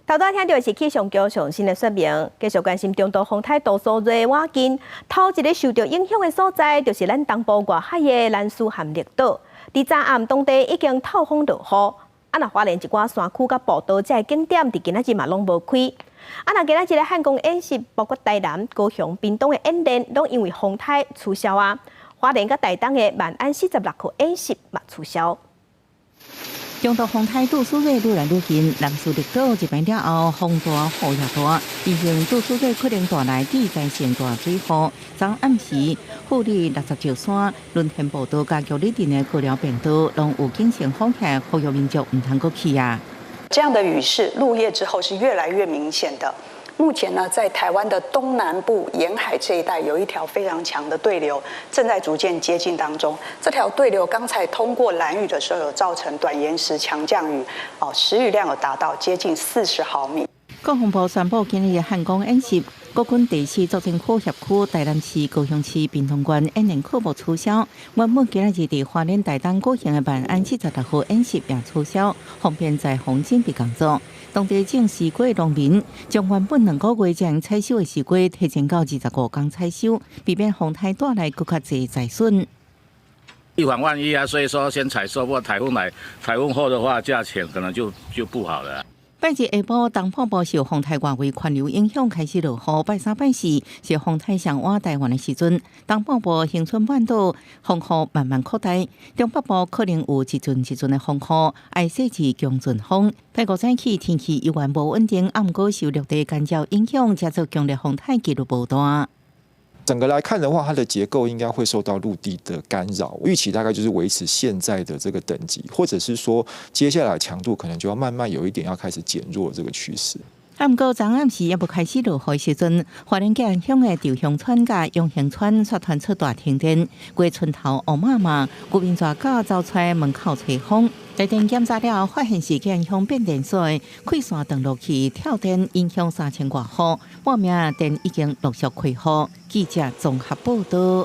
头仔听到的是气象局上新的说明，继续关心中度风台度数最晚近，头一个受到影响的所在，就是咱东部外海的兰屿和绿岛。伫昨暗当地已经透风落雨，若花莲一寡山区甲步道这些景点，伫今仔日嘛拢无开。若今仔日的汉光演习，包括台南、高雄、屏东的演练，拢因为风台取消啊。花莲甲台东的万安46号演习嘛取消。中度风台度数热愈来愈近，兰屿绿岛一边了后，风大雨也大，因形度数热可能带来地灾性大水祸。昨暗时，富里60石山、轮天步道加桥里镇的高寮便道，拢有警线封起，呼吁民众唔通过去啊。这样的雨势入夜之后是越来越明显的。目前呢，在台湾的东南部沿海这一带，有一条非常强的对流正在逐渐接近当中。这条对流刚才通过兰屿的时候，有造成短延时强降雨，时雨量有达到接近40毫米。国防部宣布，今日的汉光演习，国军第4作战区协区、台南市、高雄市、屏东县演练科目取消。原本今日伫花莲台东举行的万安76号演习也取消，方便在防准备工作。当地种西瓜的农民将原本2个月将采收的西瓜提前到25天采收，避免风台带来更较侪灾损。预防万一啊，所以说先采收，不过台风后的话，价钱可能就不好了。拜日下晡，东半部受风台外围环流影响开始落雨。拜三、拜四是风台上往台湾的时阵，东半部恒春半岛风雨慢慢扩大，中北部可能有一阵的风雨，爱细至强阵风。拜五早起天气依然无稳定，暗过受热带干燥影响，加做强烈风台记录无大。整个来看的话，它的结构应该会受到陆地的干扰，预期大概就是维持现在的这个等级，或者是说接下来强度可能就要慢慢有一点要开始减弱这个趋势。不过昨暗时也无开始落雨时阵，花莲县乡的稻香村甲永兴村刷传出大停电，过村头乌麻麻，居民抓狗走出门口吹风。来电检查了，发现是影响变电所的开线断落去跳电，影响3000多户，半暝电已经陆续开复。记者综合报道。